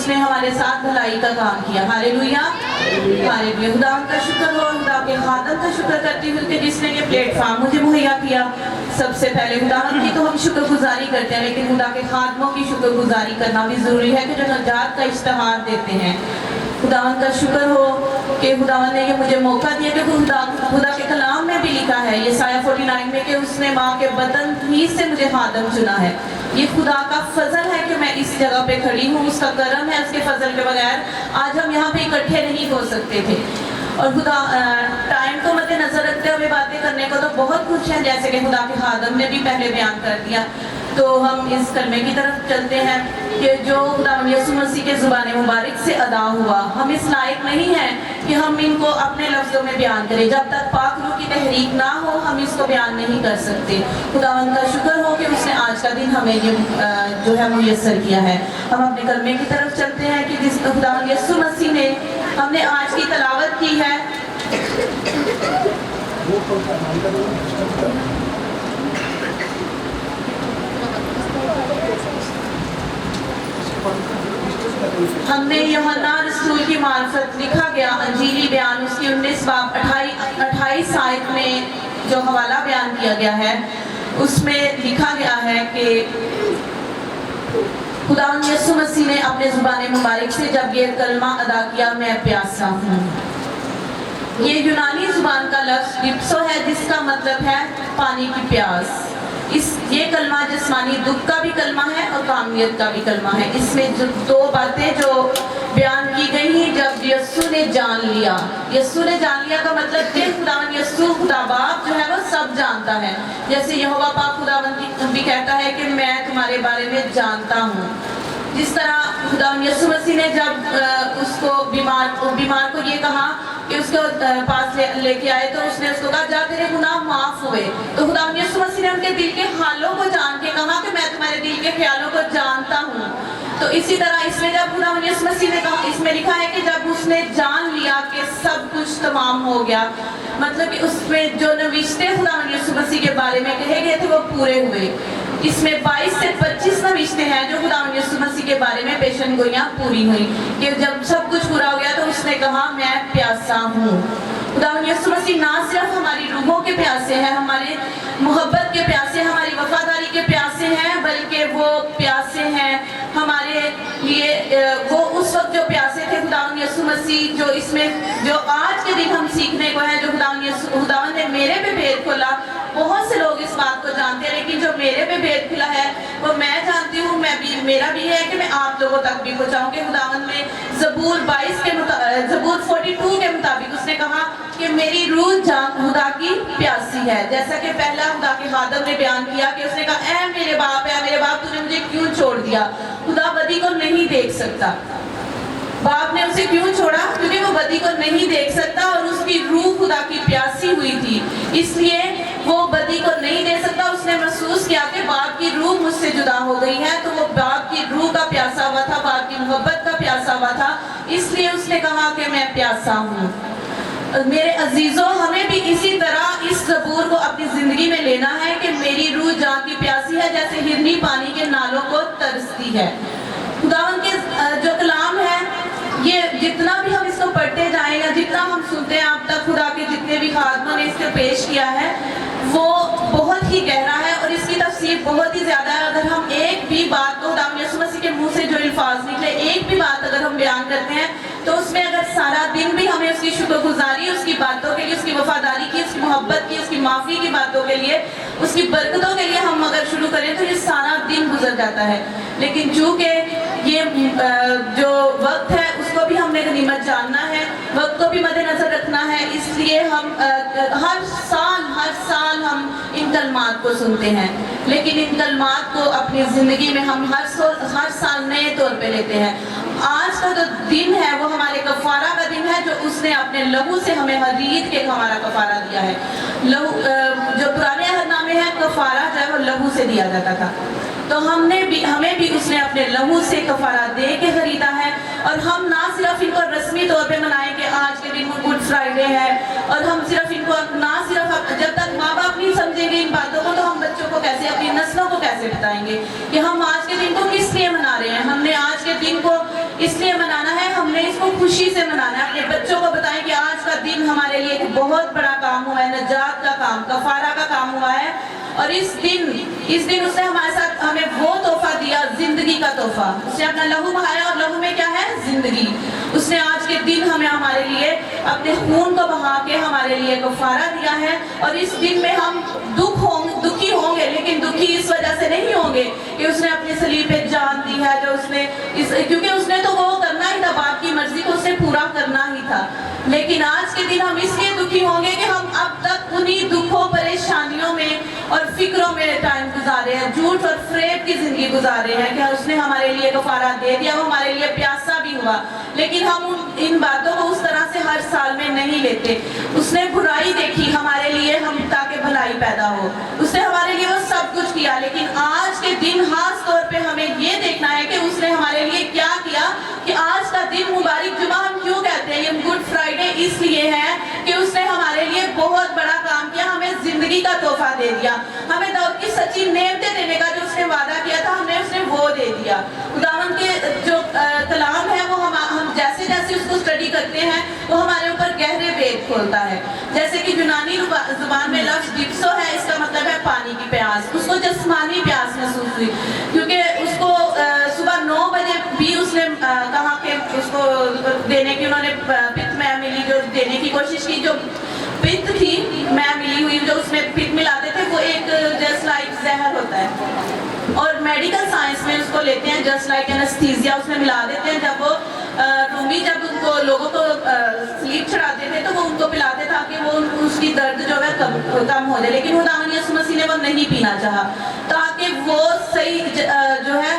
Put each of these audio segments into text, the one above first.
اس نے ہمارے ساتھ بھلائی کا کام کیا. ہاللیلویا ہاللیلویا. خدا کا شکر ہو, خدا کے خادم کا شکر کرتی ہوں کہ جس نے یہ پلیٹ فارم مجھے مہیا کیا. سب سے پہلے خدا کی تو ہم شکر گزاری کرتے ہیں, لیکن خدا کے خادموں کی شکر گزاری کرنا بھی ضروری ہے کہ جو نجات کا اشتہار دیتے ہیں. خداوند کا شکر ہو کہ خداوند نے یہ مجھے موقع دیا کہ خدا کے کلام میں بھی لکھا ہے یسایہ 49 میں کہ اس نے ماں کے بطن ہی سے مجھے خادم چنا ہے. یہ خدا کا فضل ہے کہ میں اس جگہ پہ کھڑی ہوں, اس کا کرم ہے. اس کے فضل کے بغیر آج ہم یہاں پہ اکٹھے نہیں ہو سکتے تھے. اور خدا ٹائم کو مد نظر رکھتے ہوئے باتیں کرنے کو تو بہت کچھ ہے, جیسے کہ خدا کے خادم نے بھی پہلے بیان کر دیا. تو ہم اس کلمے کی طرف چلتے ہیں کہ جو خدا یسوع مسیح کے زبان مبارک سے ادا ہوا. ہم اس لائق نہیں ہیں کہ ہم ان کو اپنے لفظوں میں بیان کریں. جب تک پاک روح کی تحریک نہ ہو ہم اس کو بیان نہیں کر سکتے. خداوند کا شکر ہو کہ اس نے آج کا دن ہمیں یہ جو ہے میسر کیا ہے. ہم اپنے کلمے کی طرف چلتے ہیں کہ جس خداوند یسوع مسیح نے ہم نے آج کی تلاوت کی ہے. ہم نے یوحنا رسول کی معرفت لکھا گیا انجیلی بیان اس کی 19 باب 28 آیت میں جو حوالہ بیان کیا گیا ہے اس میں لکھا گیا ہے کہ خداوند یسوع مسیح نے اپنے زبان مبارک سے جب یہ کلمہ ادا کیا, میں پیاسا ہوں. یہ یونانی زبان کا لفظ ڈپسو ہے جس کا مطلب ہے پانی کی پیاس. یہ کلمہ جسمانی دکھ کا بھی کلمہ ہے اور کامیت کا بھی کلمہ ہے. اس میں دو باتیں جو بیان کی گئی ہیں. جب یسوع نے جان لیا, یسوع نے جان لیا کا مطلب کہ خداوند یسوع خدا باپ جو ہے وہ سب جانتا ہے. جیسے یہوہ پاک خداوند بھی کہتا ہے کہ میں تمہارے بارے میں جانتا ہوں. جس طرح خداوند یسوع مسیح نے جب اس کو بیمار کو یہ کہا کہ اس کو پاس لے کے آئے تو اس نے اس کو کہا جا تیرے گناہ معاف ہوئے. تو خداوند یسوع مسیح نے ان کے دل کے حالوں کو جان کے کہا کہ میں تمہارے دل کے خیالوں کو جانتا ہوں. تو اسی طرح اس میں جب خداوند یسوع مسیح نے کہا, اس میں لکھا ہے کہ جب اس نے جان لیا کہ سب کچھ تمام ہو گیا, مطلب کہ اس میں جو نوشتے خداوند یسوع مسیح کے بارے میں کہے گئے تھے وہ پورے ہوئے. اس میں 22 سے 25 نوشتے ہیں جو خداوند یسوع مسیح کے بارے میں پیشن گوئیاں پوری ہوئی کہ جب سب کچھ پورا ہو گیا تو اس نے کہا میں پیاسا ہوں. خداوند یسوع مسیح نہ صرف ہماری روحوں کے پیاسے ہیں, ہمارے محبت کے پیاسے, ہماری وفاداری کے پیاسے ہیں, بلکہ وہ پیاسے ہیں ہمارے لیے وہ اس وقت جو پیاسے تھے خداوند یسوع مسیح جو اس میں جو آج کے دن ہم سیکھنے کو ہے. جو خداوند نے میرے پہ بھید کھولا, بہت سے لوگ اس بات کو جانتے ہیں لیکن جو میرے پہ بھید کھلا ہے وہ میں جانتی ہوں. میرا بھی ہے کہ میں آپ لوگوں تک بھی پہنچاؤں کہ خداوند نے زبور 42 کے مطابق اس نے کہا کہ میری روح جان خدا کی پیاسی ہے. جیسا کہ پہلا خدا کے خادم نے بیان کیا کہ اس نے کہا اے میرے باپ تو نے مجھے کیوں چھوڑ دیا. خدا بدی کو نہیں دیکھ سکتا. باپ نے اسے کیوں چھوڑا؟ کیونکہ وہ بدی کو نہیں دیکھ سکتا اور اس کی روح خدا کی پیاسی ہوئی تھی, اس لیے وہ بدی کو نہیں دیکھ سکتا. اس نے محسوس کیا کہ باپ کی روح مجھ سے جدا ہو گئی ہے, تو وہ باپ کی روح کا پیاسا ہوا تھا, باپ کی محبت کا پیاسا ہوا تھا, اس لیے اس نے کہا کہ میں پیاسا ہوں. میرے عزیزوں, ہمیں بھی اسی طرح اس زبور کو اپنی زندگی میں لینا ہے کہ میری روح جان کی پیاسی ہے جیسے ہرنی پانی کے نالوں کو ترستی ہے. خداوند کے جو کلام ہے یہ جتنا بھی ہم اس کو پڑھتے جائیں یا جتنا ہم سنتے ہیں اب تک خدا کے جتنے بھی خادموں نے اس کو پیش کیا ہے وہ بہت ہی گہرا ہے اور اس کی تفسیر بہت ہی زیادہ ہے. اگر ہم ایک بھی بات کو خداوند یسوع مسیح کے منہ سے جو الفاظ نکلے, ایک بھی بات اگر ہم بیان کرتے ہیں تو اس میں اگر سارا دن بھی ہمیں اس کی شکر گزاری, اس کی باتوں کے لیے, اس کی وفاداری کی, اس کی محبت کی, اس کی معافی کی باتوں کے لیے, اس کی برکتوں کے لیے ہم اگر شروع کریں تو یہ سارا دن گزر جاتا ہے. لیکن چونکہ یہ جو وقت ہے اس کو بھی ہم نے غنیمت جاننا ہے, وقت کو بھی مد نظر رکھنا ہے, اس لیے ہم ہر سال ہم ان کلمات کو سنتے ہیں, لیکن ان کلمات کو اپنی زندگی میں ہم ہر سال نئے طور پہ لیتے ہیں. آج کا جو دن ہے وہ ہمارے کفارہ کا دن ہے جو اس نے اپنے لہو سے ہمیں ہر عید کے ہمارا کفارہ دیا ہے. لہو جو پرانے عہد نامے ہیں کفارہ جو ہے وہ لہو سے دیا جاتا تھا, تو ہمیں بھی اس نے اپنے لہو سے کفارہ دے کے خریدا ہے. اور ہم نہ صرف ان کو رسمی طور پہ منائیں کہ آج کے دن گڈ فرائیڈے ہے, اور ہم صرف ان کو نہ صرف جب تک ماں باپ نہیں سمجھیں گے ان باتوں کو تو ہم بچوں کو کیسے, اپنی نسلوں کو کیسے بتائیں گے کہ ہم آج کے دن کو کس لیے منا رہے ہیں. ہم نے آج کے دن کو اس لیے منانا ہے، ہم نے اس کو خوشی سے منانا ہے۔ اپنے بچوں کو بتائیں کہ آج کا دن ہمارے لیے ایک بہت بڑا کام ہوا ہے، نجات کا کام، کفارہ کا کام ہوا ہے، اور اس دن اس نے ہمارے ساتھ ہمیں وہ تحفہ دیا، زندگی کا تحفہ۔ اس نے اپنا لہو بہایا، اور لہو میں کیا ہے؟ زندگی۔ اس نے آج کے دن ہمیں ہمارے لیے اپنے خون کو بہا کے ہمارے لیے کفارہ دیا ہے، اور اس دن میں ہم دکھی ہوں گے، لیکن دکھی اس وجہ سے نہیں ہوں گے کہ اس نے اپنی صلیب پہ جان دی ہے، جو اس نے کیونکہ اس نے تو وہ کرنا ہی تھا، باپ کی مرضی کو اس نے پورا کرنا ہی تھا۔ لیکن آج کے دن ہم اس لیے دکھی ہوں گے کہ ہم اب تک انہی دکھوں، پریشانیوں میں اور فکروں میں ٹائم گزارے ہیں، جھوٹ اور فریب کی زندگی گزارے ہیں کہ اس نے ہمارے لیے کفارہ دے دیا، وہ ہمارے لیے پیاسا بھی ہوا، لیکن ہم ان باتوں کو اس طرح سے ہر سال میں نہیں لیتے۔ اس نے برائی دیکھی ہمارے لیے، ہم تاکہ بھلائی پیدا ہو، اس نے ہمارے لیے وہ سب کچھ کیا، لیکن آج کے دن خاص طور پہ ہمیں یہ دیکھنا ہے کہ اس نے ہمارے لیے کیا کیا، کہ آج کا دن مبارک جمعہ ہم کیوں کہتے ہیں؟ یہ گڈ فرائیڈے اس لیے ہے کہ اس نے ہمارے لیے بہت بڑا کام کیا، ہمیں زندگی کا تحفہ دے دیا، ہمیں داؤد کی سچی نعمتیں دینے کا جو اس نے وعدہ کیا تھا، ہمیں اس نے وہ دے دیا۔ خداوند کے جو کلام ہے وہ ہم جیسے جیسے اس کو اسٹڈی کرتے ہیں وہ ہمارے اوپر گہرے بید کھولتا ہے۔ جیسے کہ یونانی زبان میں لفظ ڈپسو ہے، اس کا مطلب ہے پانی کی پیاس۔ اس کو جسمانی پیاس محسوس ہوئی، کیونکہ اس کو صبح 9 بجے بھی اس نے کہا کہ اس کو دینے کی، انہوں نے پت میں ملی جو دینے کی کوشش کی، جو پت تھی میں ملی ہوئی، جو اس میں پت ملاتے تھے، وہ ایک جسٹ لائک زہر ہوتا ہے، اور میڈیکل سائنس میں اس کو لیتے ہیں جسٹ لائک اینستھیزیا، اس میں ملا دیتے ہیں۔ جب وہ رومی جب ان کو لوگوں کو سلیپ چڑھاتے تھے تو وہ ان کو پلاتے تاکہ وہ اس کی درد جو ہے کم ہو جائے، لیکن خداوند یسوع مسیح نے وہ نہیں پینا چاہا، تاکہ وہ صحیح جو ہے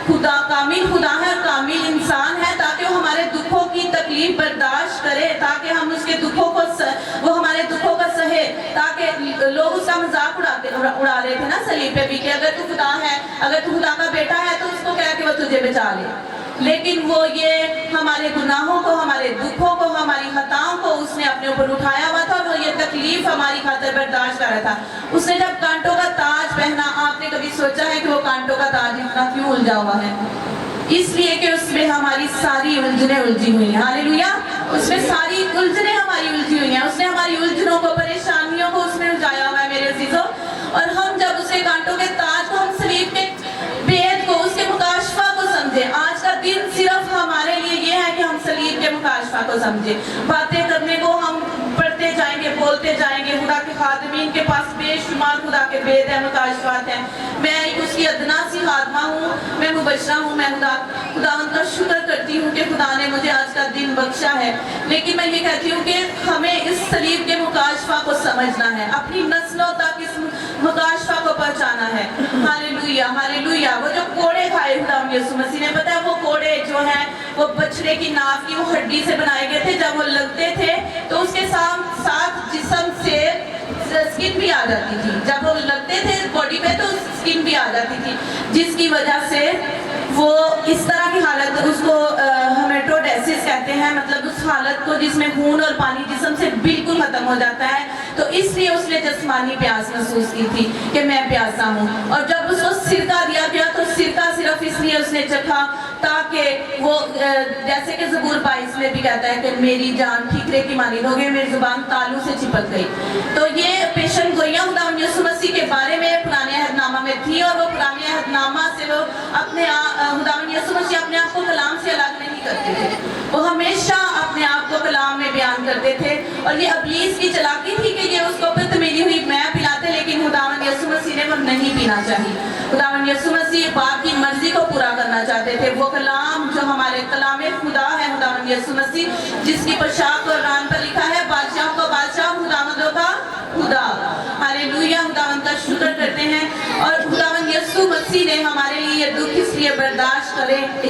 خدا کامل خدا ہے اور کامل انسان ہے، تاکہ وہ ہمارے دکھوں کی تکلیف برداشت کرے، تاکہ ہم اس کے دکھوں کو وہ ہمارے دکھوں کا سہے، تاکہ لوگ اس کا مذاق اڑا رہے تھے نا صلیب پہ بھی کہ اگر تو خدا ہے، اگر تو خدا کا بیٹا ہے تو اس کو کہہ کہ وہ تجھے بچا لے، لیکن وہ یہ ہمارے گناہوں کو، ہمارے دکھوں کو، ہماری خطاؤں کو اس نے اپنے اوپر اٹھایا ہوا تھا، وہ یہ تکلیف ہماری خاطر برداشت کر رہا تھا۔ اس نے جب کانٹوں کا تاج پہنا، آپ نے کبھی سوچا ہے کہ وہ کانٹوں کا تاج اتنا کیوں الجھا ہوا ہے؟ اس لیے کہ اس میں ہماری ساری الجھنیں الجھی ہوئی ہیں، ہاللیلویا، اس میں ساری الجھنیں ہماری الجھی ہوئی ہیں، اس نے ہماری الجھنوں کو، پریشانیوں کو اس نے الجھایا ہوا ہے میرے عزیزوں، اور ہم جب اس کے کانٹوں کے تاج کو، ہم صلیب کے بید کو، اس کے مکاشفہ کو سمجھے۔ آج کا دن صرف ہمارے لیے یہ ہے کہ ہم صلیب کے مکاشفہ کو سمجھے، باتیں کرنے کو ہم پڑھتے جائیں گے، بولتے جائیں گے، خدا کے خادمین کے پاس بے شمار خدا کے بید ہیں، مکاشفات ہیں، میں اس کی ادنا سی خادمہ ہوں، میں مبشرہ ہوں، میں خداوند کا شکر کرتی ہوں کہ خدا نے مجھے آج کا دن بخشا ہے، لیکن میں یہ کہتی ہوں کہ ہمیں اس صلیب کے مکاشفہ کو سمجھنا ہے، اپنی نسلوں تک اس مکاشفہ کو پہنچانا ہے۔ ہاللیلویا، ہاللیلویا۔ وہ جو کوڑے کھائے خداوند یسوع مسیح نے، پتہ ہے وہ کوڑے جو ہیں وہ بچڑے کی ناف کی وہ ہڈی سے بنائے گئے تھے، جب وہ لگتے تھے تو اس کے ساتھ جسم سے سکن بھی آ جاتی تھی، جب وہ لگتے تھے باڈی پہ تو سکن بھی آ جاتی تھی، جس کی وجہ سے وہ اس طرح کی حالت، اس کو ہیماٹوڈیسس کہتے ہیں، مطلب اس حالت کو جس میں خون اور پانی جسم سے بالکل ختم ہو جاتا ہے، تو اس لیے اس نے جسمانی پیاس محسوس کی تھی کہ میں پیاسا ہوں، اور جب اس کو سرکہ دیا گیا تو سرکہ صرف اس لیے اس نے چکھا تاکہ وہ جیسے کہ زبور 22 میں بھی کہتا ہے کہ میری جان ٹھیکرے کی مانند ہو گئی، میری زبان تالو سے چپک گئی، تو یہ پیشن گوئیاں خداوند یسوع مسیح کے بارے میں پرانے عہد نامہ میں تھی، اور وہ پرانے عہد نامہ سے وہ اپنے خداوند یسوع مسیح اپنے آپ کو کلام سے الگ نہیں کرتے تھے، وہ ہمیشہ اپنے آپ کو کلام میں بیان کرتے تھے، اور یہ ابلیس کی چلاکی تھی کہ یہ اس کو پت ملی ہوئی میں پلاتے، لیکن خداوند یسوع مسیح نے وہ نہیں پینا چاہی۔ خداوند یسوع مسیح باپ کی مرضی کو پورا کرنا چاہتے تھے، وہ کلام جو ہمارے کلام خدا ہے خداوند یسوع مسیح، جس کی پوشاک قرآن پر لکھا ہے بادشاہوں کا بادشاہ، خداوندوں کا خدا۔ ہاللیلویا، خداوند کا شکر کرتے ہیں، اور خداوند یسوع مسیح نے ہمارے لیے یہ دکھ اس لیے برداشت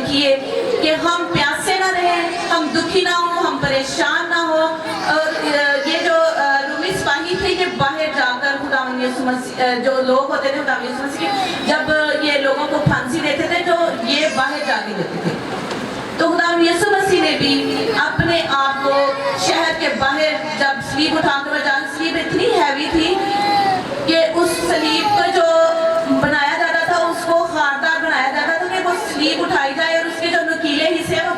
کیے کہ ہم پیاسے نہ رہیں، ہم دکھی نہ ہوں، ہم پریشان نہ ہوں، اور یہ جو رومی سپاہی تھے یہ باہر جا کر خداوند یسوع مسیح، جو لوگ ہوتے تھے خداوند یسوع مسیح جب یہ لوگوں کو پھانسی دیتے تھے تو یہ باہر جا کے دیتے تھے، تو خداوند یسوع مسیح نے بھی اپنے آپ کو شہر کے باہر جب سلیب اٹھا کر جان، سلیب اتنی ہیوی تھی کہ اس سلیب کو جو بنایا جاتا تھا اس کو خاردار بنایا جاتا تھا کہ وہ سلیب اٹھائی جائے اور اس کے جو نکیلے حصے وہ